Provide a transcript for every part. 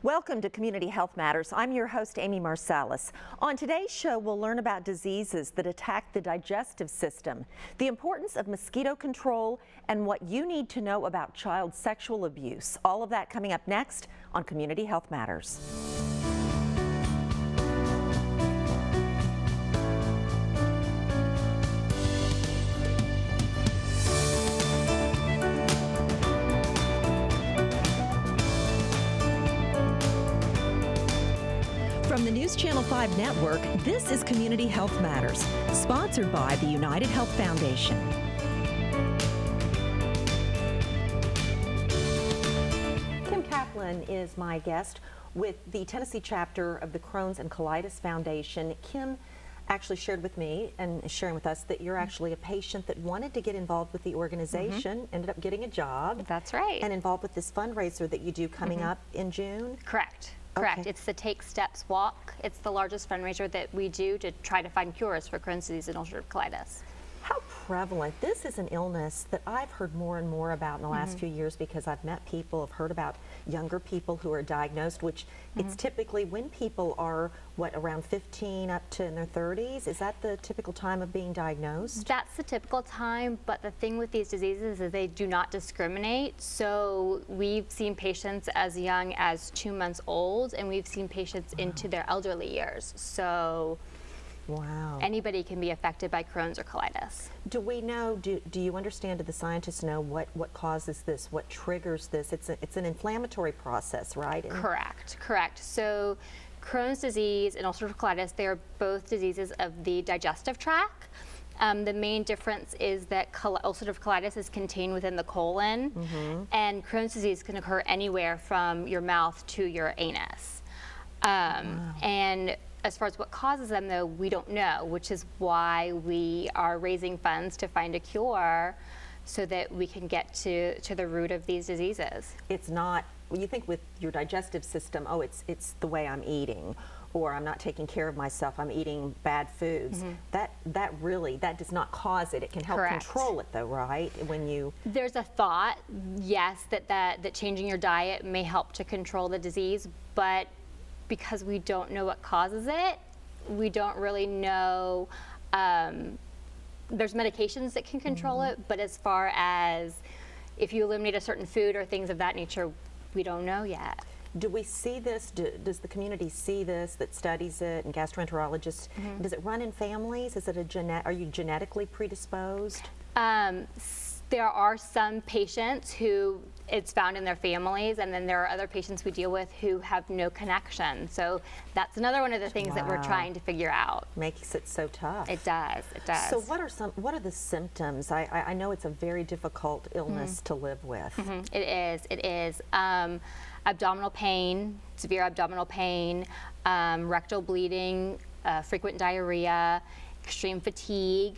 Welcome to Community Health Matters. I'm your host, Amy Marsalis. On today's show, we'll learn about diseases that attack the digestive system, the importance of mosquito control, and what you need to know about child sexual abuse. All of that coming up next on Community Health Matters. From the News Channel 5 network, this is Community Health Matters, sponsored by the United Health Foundation. Kim Kaplan is my guest with the Tennessee chapter of the Crohn's and Colitis Foundation. Kim actually shared with me and is sharing with us that you're actually a patient that wanted to get involved with the organization, ended up getting a job. That's right. And involved with this fundraiser that you do coming up in June. Correct. Correct. Okay. It's the Take Steps Walk. It's the largest fundraiser that we do to try to find cures for Crohn's disease and ulcerative colitis. How prevalent? This is an illness that I've heard more and more about in the last few years because I've met people, I've heard about younger people who are diagnosed, which it's typically when people are, what, around 15 up to in their 30s? Is that the typical time of being diagnosed? That's the typical time, but the thing with these diseases is they do not discriminate. So we've seen patients as young as 2 months old, and we've seen patients into their elderly years. So wow. Anybody can be affected by Crohn's or colitis. Do we know, do you understand, do the scientists know what causes this, what triggers this? It's an inflammatory process, right? Correct, correct. So Crohn's disease and ulcerative colitis, they are both diseases of the digestive tract. The main difference is that ulcerative colitis is contained within the colon, and Crohn's disease can occur anywhere from your mouth to your anus. And as far as what causes them, though, we don't know, which is why we are raising funds to find a cure so that we can get to the root of these diseases. It's not, you think with your digestive system, oh, it's the way I'm eating, or I'm not taking care of myself, I'm eating bad foods. That does not cause it. It can help control it, though, right? When you... There's a thought, yes, that changing your diet may help to control the disease, but because we don't know what causes it, we don't really know. There's medications that can control it, but as far as if you eliminate a certain food or things of that nature, we don't know yet. Do we see this, does the community see this that studies it, and gastroenterologists, does it run in families? Is it are you genetically predisposed? There are some patients who it's found in their families, and then there are other patients we deal with who have no connection. So that's another one of the things that we're trying to figure out. Makes it so tough. It does, it does. So what are the symptoms? I know it's a very difficult illness to live with. It is. Abdominal pain, severe abdominal pain, rectal bleeding, frequent diarrhea, extreme fatigue.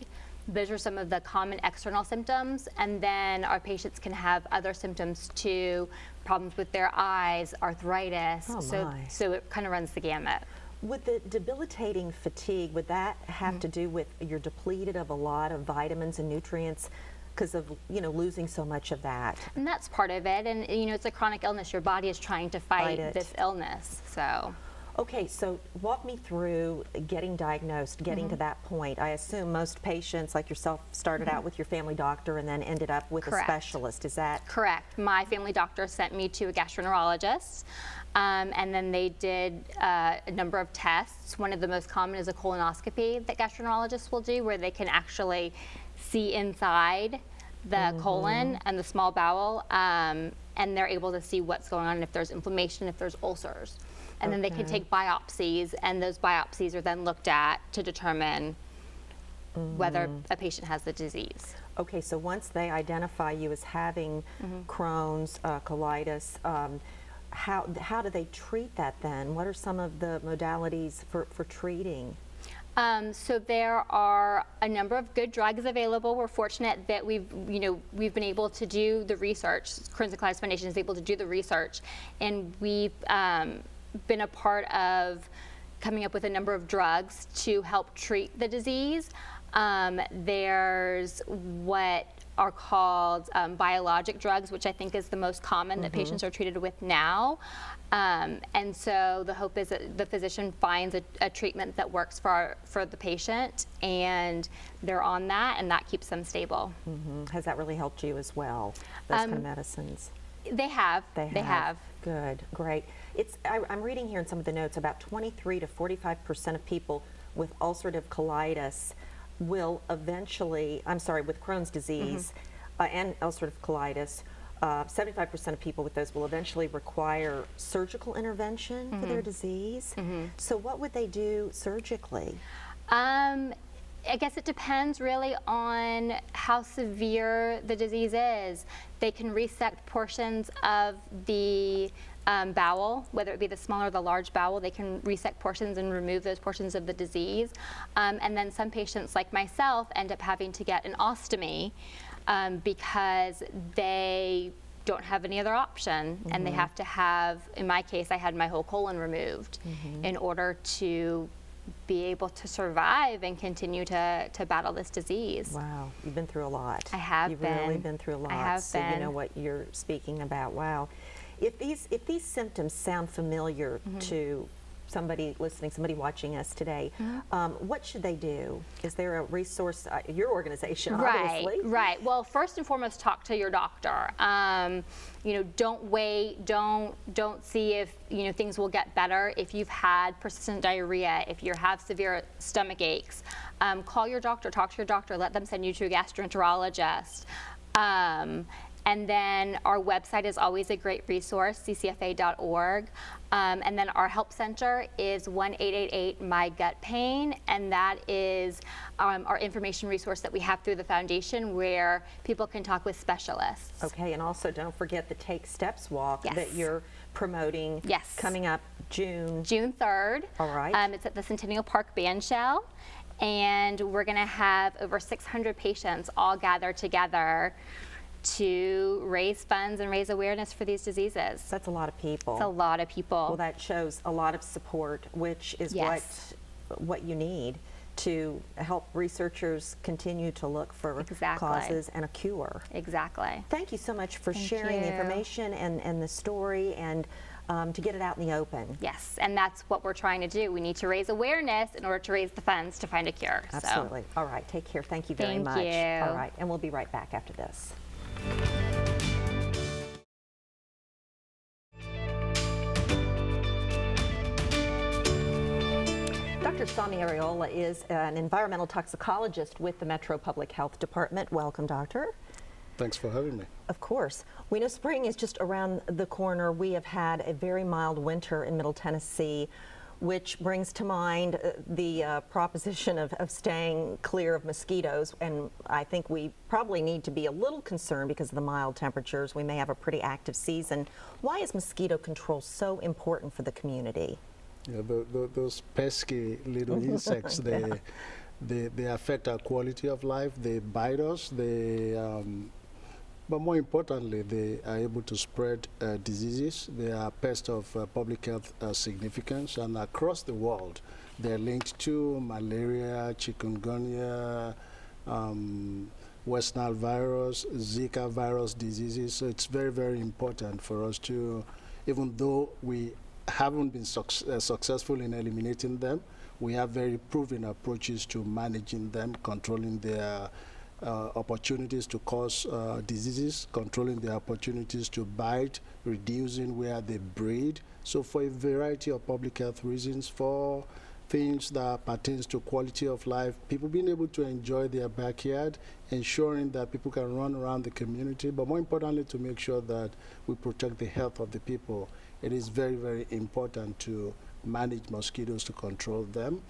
Those are some of the common external symptoms, and then our patients can have other symptoms too, problems with their eyes, arthritis, so it kind of runs the gamut. Would the debilitating fatigue, would that have to do with you're depleted of a lot of vitamins and nutrients because of, losing so much of that? And that's part of it, and it's a chronic illness. Your body is trying to fight this illness, so. Okay, so walk me through getting diagnosed, getting to that point. I assume most patients, like yourself, started out with your family doctor and then ended up with a specialist. Is that correct? My family doctor sent me to a gastroenterologist, and then they did a number of tests. One of the most common is a colonoscopy that gastroenterologists will do, where they can actually see inside the colon and the small bowel, and they're able to see what's going on, if there's inflammation, if there's ulcers. And then they can take biopsies, and those biopsies are then looked at to determine whether a patient has the disease. Okay, so once they identify you as having Crohn's, colitis, how do they treat that then? What are some of the modalities for treating? So there are a number of good drugs available. We're fortunate that we've been able to do the research. Crohn's and Colitis Foundation is able to do the research, and we've been a part of coming up with a number of drugs to help treat the disease. There's what are called biologic drugs, which I think is the most common that patients are treated with now. And so the hope is that the physician finds a treatment that works for the patient, and they're on that, and that keeps them stable. Has that really helped you as well, those kind of medicines? They have. They have. Good, great. I'm reading here in some of the notes about 23 to 45% of people with ulcerative colitis will eventually, with Crohn's disease and ulcerative colitis, 75% of people with those will eventually require surgical intervention for their disease. So what would they do surgically? I guess it depends really on how severe the disease is. They can resect portions of the bowel, whether it be the small or the large bowel. They can resect portions and remove those portions of the disease. And then some patients, like myself, end up having to get an ostomy because they don't have any other option, and they have to have, in my case, I had my whole colon removed in order to be able to survive and continue to battle this disease. Wow, you've been through a lot. I have You've been. really been through a lot. I have so been. You know what you're speaking about. Wow. If these symptoms sound familiar to somebody listening, somebody watching us today, what should they do? Is there a resource, your organization, obviously? Right. Well, first and foremost, talk to your doctor. You know, don't wait. Don't see if things will get better. If you've had persistent diarrhea, if you have severe stomach aches, call your doctor. Talk to your doctor. Let them send you to a gastroenterologist. And then our website is always a great resource, ccfa.org. And then our help center is 1-888-MY-GUT-PAIN, and that is our information resource that we have through the foundation where people can talk with specialists. Okay, and also don't forget the Take Steps walk that you're promoting coming up June 3rd. All right. It's at the Centennial Park Bandshell, and we're going to have over 600 patients all gather together to raise funds and raise awareness for these diseases. That's a lot of people. It's a lot of people. Well, that shows a lot of support, which is what you need to help researchers continue to look for causes and a cure. Exactly. Thank you so much for sharing the information and the story, and to get it out in the open. Yes, and that's what we're trying to do. We need to raise awareness in order to raise the funds to find a cure. Absolutely. So. All right, take care. Thank you very much. Thank you. All right, and we'll be right back after this. Dr. Sami Areola is an environmental toxicologist with the Metro Public Health Department. Welcome, doctor. Thanks for having me. Of course. We know spring is just around the corner. We have had a very mild winter in Middle Tennessee, which brings to mind the proposition of staying clear of mosquitoes. And I think we probably need to be a little concerned because of the mild temperatures. We may have a pretty active season. Why is mosquito control so important for the community? Yeah, those pesky little insects, they affect our quality of life. They bite us. But more importantly, they are able to spread diseases. They are pests of public health significance, and across the world, they're linked to malaria, chikungunya, West Nile virus, Zika virus diseases. So it's very, very important for us to, even though we haven't been successful in eliminating them, we have very proven approaches to managing them, controlling their opportunities to cause diseases, controlling their opportunities to bite, reducing where they breed. So for a variety of public health reasons, for things that pertains to quality of life, people being able to enjoy their backyard, ensuring that people can run around the community, but more importantly to make sure that we protect the health of the people. It is very, very important to manage mosquitoes, to control them,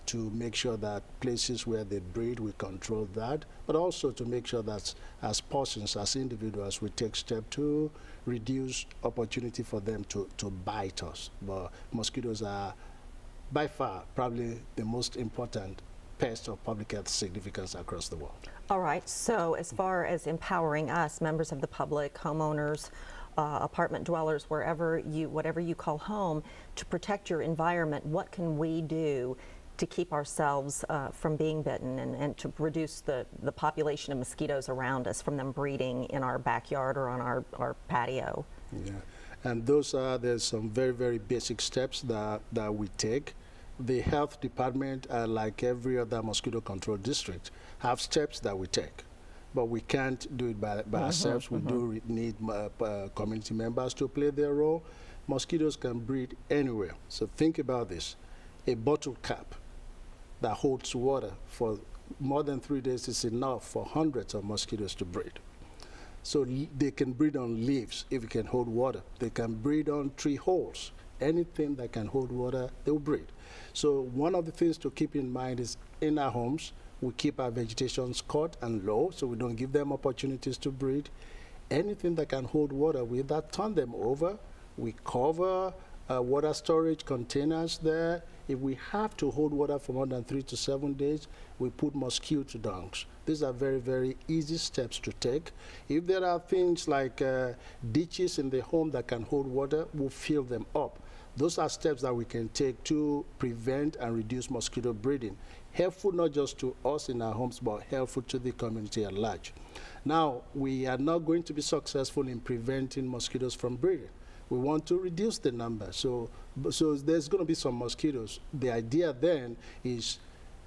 to make sure that places where they breed, we control that, but also to make sure that as persons, as individuals, we take steps to reduce opportunity for them to bite us. But mosquitoes are by far probably the most important pest of public health significance across the world. All right, so as far as empowering us, members of the public, homeowners, apartment dwellers, whatever you call home, to protect your environment, what can we do to keep ourselves from being bitten and to reduce the population of mosquitoes around us from them breeding in our backyard or on our patio? Yeah, and there's some very, very basic steps that we take. The health department, like every other mosquito control district, have steps that we take. But we can't do it by ourselves. We do need community members to play their role. Mosquitoes can breed anywhere. So think about this. A bottle cap that holds water for more than 3 days is enough for hundreds of mosquitoes to breed. So they can breed on leaves if it can hold water. They can breed on tree holes. Anything that can hold water, they will breed. So one of the things to keep in mind is in our homes, we keep our vegetation cut and low so we don't give them opportunities to breed. Anything that can hold water, we either turn them over, we cover water storage containers there. If we have to hold water for more than 3 to 7 days, we put mosquito dunks. These are very, very easy steps to take. If there are things like ditches in the home that can hold water, we'll fill them up. Those are steps that we can take to prevent and reduce mosquito breeding. Helpful not just to us in our homes, but helpful to the community at large. Now, we are not going to be successful in preventing mosquitoes from breeding. We want to reduce the number. So there's going to be some mosquitoes. The idea then is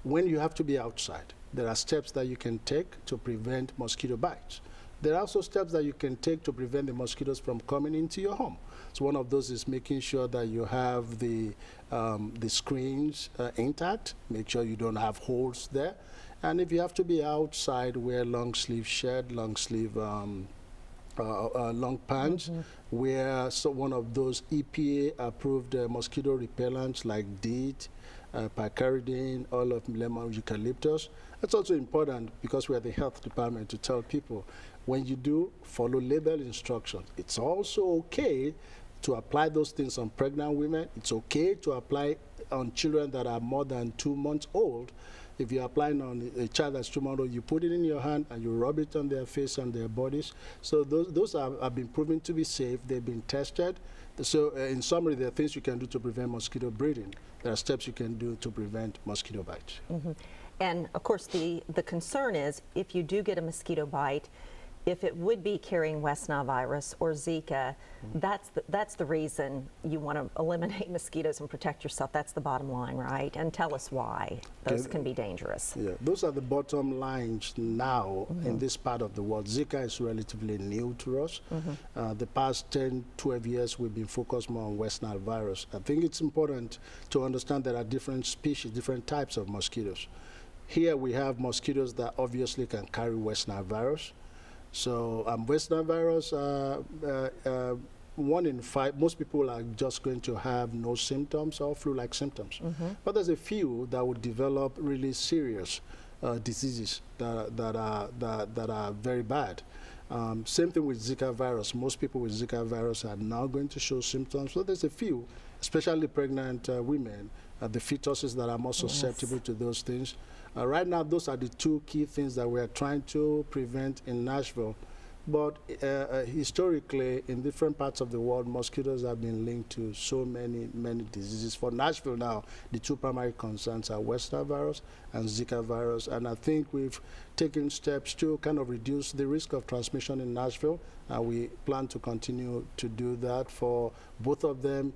when you have to be outside, there are steps that you can take to prevent mosquito bites. There are also steps that you can take to prevent the mosquitoes from coming into your home. So one of those is making sure that you have the screens intact. Make sure you don't have holes there. And if you have to be outside, wear long sleeve shirt, long sleeve long pants, wear one of those EPA approved mosquito repellents like DEET, picaridin, oil of lemon eucalyptus. It's also important because we are the health department to tell people when you do follow label instructions. It's also okay to apply those things on pregnant women. It's okay to apply on children that are more than 2 months old. If you're applying on a child that's 2 months old, you put it in your hand and you rub it on their face and their bodies. So those have been proven to be safe. They've been tested. So in summary, there are things you can do to prevent mosquito breeding. There are steps you can do to prevent mosquito bites. And of course, the concern is if you do get a mosquito bite, if it would be carrying West Nile virus or Zika, that's the reason you want to eliminate mosquitoes and protect yourself. That's the bottom line, right? And tell us why those can be dangerous. Yeah, those are the bottom lines now in this part of the world. Zika is relatively new to us. The past 10, 12 years, we've been focused more on West Nile virus. I think it's important to understand there are different species, different types of mosquitoes. Here we have mosquitoes that obviously can carry West Nile virus. So West Nile virus, 1 in 5, most people are just going to have no symptoms or flu-like symptoms. But there's a few that would develop really serious diseases that are very bad. Same thing with Zika virus. Most people with Zika virus are now going to show symptoms. So there's a few, especially pregnant women, the fetuses that are more susceptible to those things. Right now, those are the 2 key things that we are trying to prevent in Nashville. But historically, in different parts of the world, mosquitoes have been linked to so many, many diseases. For Nashville now, the 2 primary concerns are West Nile virus and Zika virus. And I think we've taken steps to kind of reduce the risk of transmission in Nashville. And we plan to continue to do that for both of them.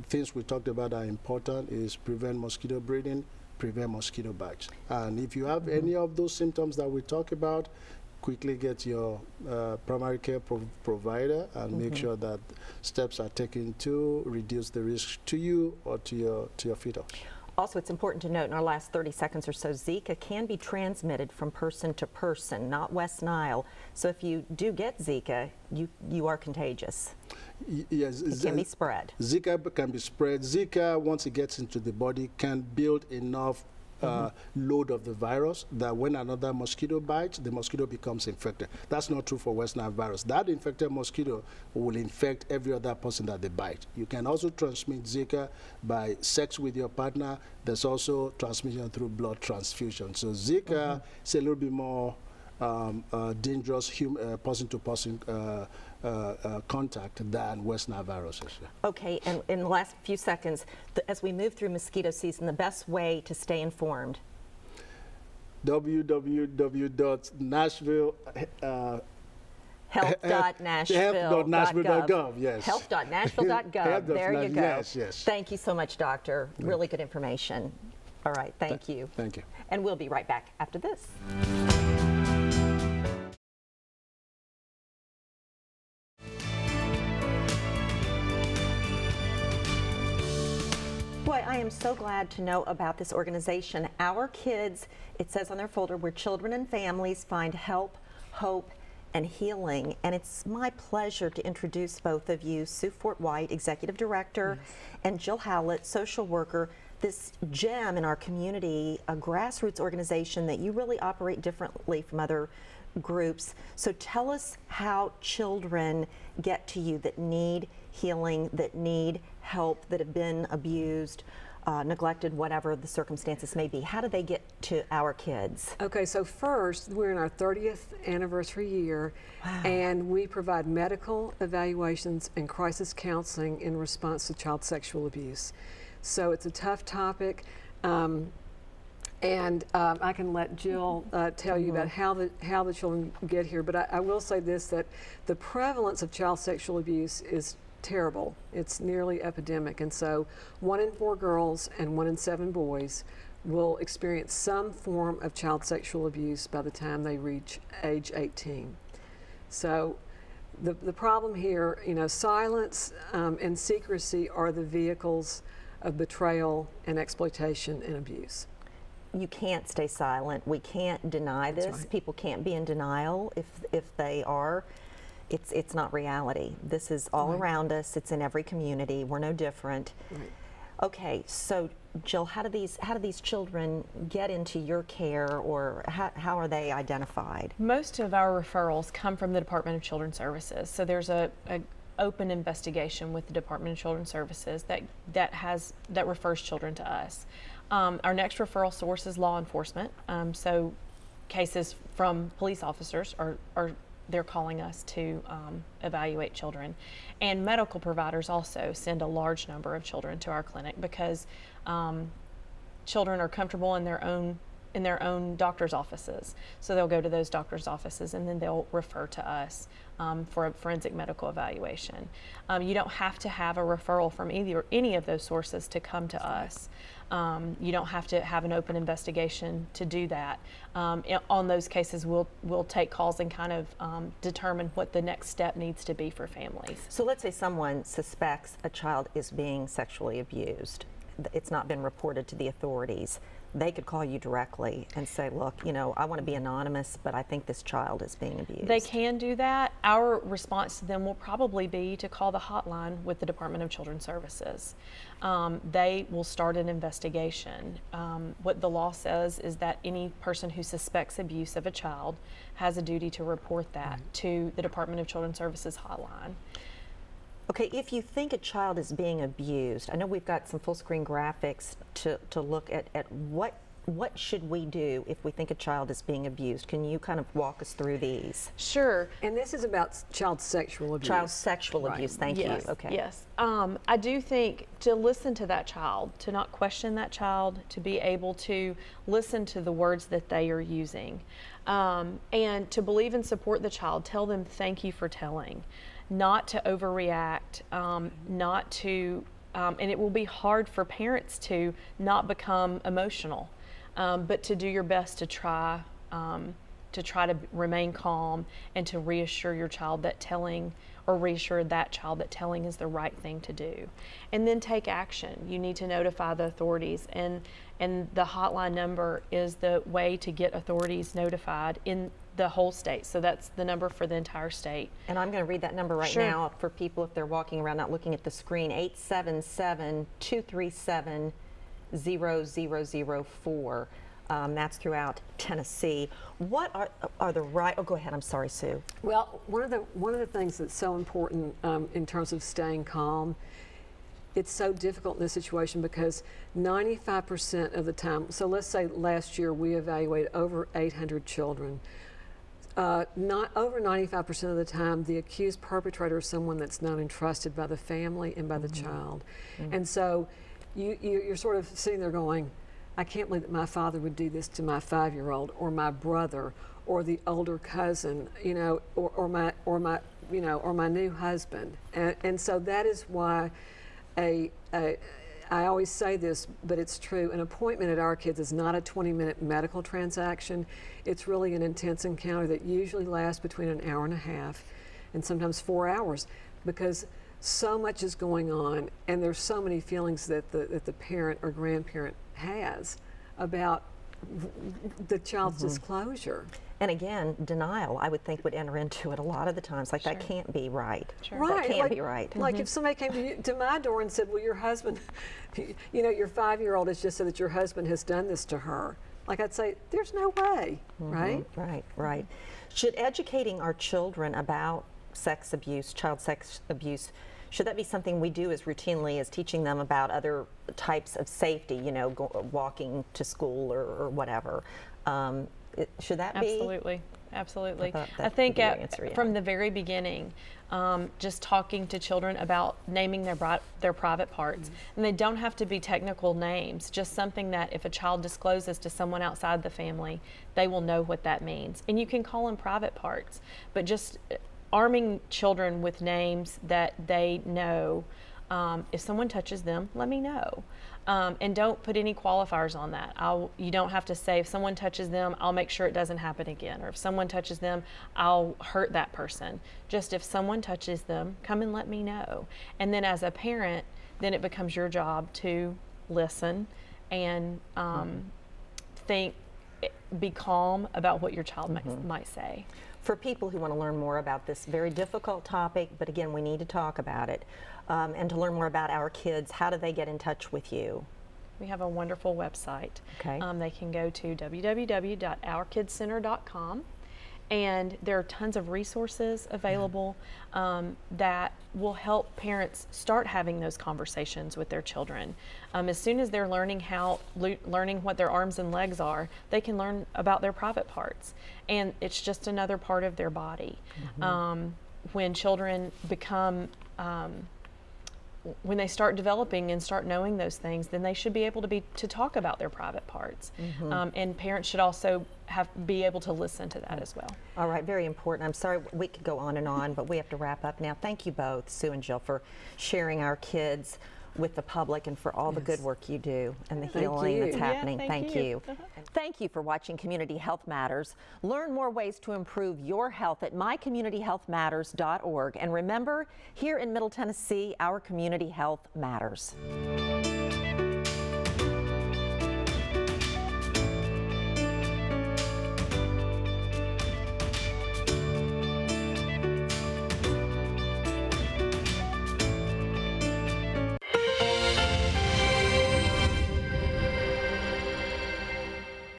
Things we talked about are important is prevent mosquito breeding, prevent mosquito bites. And if you have any of those symptoms that we talk about, quickly get your primary care provider and make sure that steps are taken to reduce the risk to you or to your fetus. Also, it's important to note in our last 30 seconds or so, Zika can be transmitted from person to person, not West Nile. So if you do get Zika, you are contagious. Yes, it can be spread. Zika can be spread. Zika, once it gets into the body, can build enough load of the virus that when another mosquito bites, the mosquito becomes infected. That's not true for West Nile virus. That infected mosquito will infect every other person that they bite. You can also transmit Zika by sex with your partner. There's also transmission through blood transfusion. So Zika is a little bit more dangerous person-to-person contact than West Nile viruses. Okay, and in the last few seconds, as we move through mosquito season, the best way to stay informed? www.nashville health.nashville.gov. yes. Health.nashville.gov. There you go. Yes, yes. Thank you so much, Doctor. Really good information. All right, thank you. Thank you. And we'll be right back after this. Boy, I am so glad to know about this organization. Our Kids, it says on their folder, where children and families find help, hope, and healing. And it's my pleasure to introduce both of you, Sue Fort White, Executive Director, and Jill Howlett, Social Worker. This gem in our community, a grassroots organization that you really operate differently from other groups. So tell us how children get to you that need healing, that need help, that have been abused, neglected, whatever the circumstances may be. How do they get to Our Kids? Okay, so first, we're in our 30th anniversary year, and we provide medical evaluations and crisis counseling in response to child sexual abuse. So it's a tough topic, and I can let Jill tell you about how the children get here. But I will say this, that the prevalence of child sexual abuse is terrible. It's nearly epidemic, and so 1 in 4 girls and 1 in 7 boys will experience some form of child sexual abuse by the time they reach age 18. So the problem here, you know, silence and secrecy are the vehicles of betrayal and exploitation and abuse. You can't stay silent. We can't deny this. right. People can't be in denial. If they are, it's not reality. This is all around us. It's in every community. We're no different. Right. Okay, so Jill, how do these children get into your care, or how are they identified? Most of our referrals come from the Department of Children's Services. So there's a open investigation with the Department of Children's Services that refers children to us. Our next referral source is law enforcement. So cases from police officers are they're calling us to evaluate children. And medical providers also send a large number of children to our clinic because children are comfortable in their own doctor's offices. So they'll go to those doctor's offices and then they'll refer to us for a forensic medical evaluation. You don't have to have a referral from any of those sources to come to us. You don't have to have an open investigation to do that. On those cases, we'll take calls and kind of determine what the next step needs to be for families. So let's say someone suspects a child is being sexually abused. It's not been reported to the authorities. They could call you directly and say, look, you know, I want to be anonymous, but I think this child is being abused. They can do that. Our response to them will probably be to call the hotline with the Department of Children's Services. They will start an investigation. What the law says is that any person who suspects abuse of a child has a duty to report that to the Department of Children's Services hotline. Okay, if you think a child is being abused, I know we've got some full screen graphics to look at what should we do if we think a child is being abused? Can you kind of walk us through these? Sure. And this is about child sexual abuse. Child sexual abuse, thank Yes, you. Okay. Yes. I do think to listen to that child, to not question that child, to be able to listen to the words that they are using, and to believe and support the child. Tell them thank you for telling. Not to overreact, not to, and it will be hard for parents to not become emotional, but to do your best to try to remain calm and to reassure your child that telling, or reassure that child that telling is the right thing to do. And then take action. You need to notify the authorities, and the hotline number is the way to get authorities notified in the whole state. So that's the number for the entire state. And I'm going to read that number right Sure. now for people if they're walking around not looking at the screen. 877-237-0004. That's throughout Tennessee. What are the right? Oh, go ahead. I'm sorry, Sue. Well, one of the things that's so important in terms of staying calm, it's so difficult in this situation because 95% of the time, so let's say last year we evaluated over 800 children. not over 95% of the time, the accused perpetrator is someone that's known and trusted by the family and by the child. And so you're sort of sitting there going, I can't believe that my father would do this to my 5-year-old or my brother or the older cousin, you know, or my new husband. And so that is why I always say this, but it's true, an appointment at Our Kids is not a 20-minute medical transaction. It's really an intense encounter that usually lasts between an hour and a half and sometimes 4 hours, because so much is going on and there's so many feelings that the parent or grandparent has about the child's disclosure. And again, denial, I would think, would enter into it a lot of the times. Like, that can't be right. Right. That can't be right. Like if somebody came to my door and said, well, your husband, you know, your 5-year-old has just said that your husband has done this to her. Like, I'd say, there's no way, right? Right. Should educating our children about sex abuse, child sex abuse, should that be something we do as routinely as teaching them about other types of safety, you know, walking to school or whatever? Should that be? Absolutely. I think from the very beginning, just talking to children about naming their private parts. And they don't have to be technical names, just something that if a child discloses to someone outside the family, they will know what that means. And you can call them private parts, but just arming children with names that they know. If someone touches them, let me know. And don't put any qualifiers on that. You don't have to say, if someone touches them, I'll make sure it doesn't happen again. Or if someone touches them, I'll hurt that person. Just if someone touches them, come and let me know. And then as a parent, then it becomes your job to listen and be calm about what your child might say. For people who want to learn more about this very difficult topic, but again, we need to talk about it, and to learn more about Our Kids, how do they get in touch with you? We have a wonderful website. Okay. They can go to www.ourkidscenter.com, and there are tons of resources available that will help parents start having those conversations with their children. As soon as they're learning what their arms and legs are, they can learn about their private parts, and it's just another part of their body. When children become when they start developing and start knowing those things, then they should be able to talk about their private parts. And parents should also be able to listen to that as well. All right, very important. I'm sorry, we could go on and on, but we have to wrap up now. Thank you both, Sue and Jill, for sharing Our Kids with the public and for all the good work you do and the healing that's happening. Thank you. Thank you for watching Community Health Matters. Learn more ways to improve your health at mycommunityhealthmatters.org. And remember, here in Middle Tennessee, our community health matters.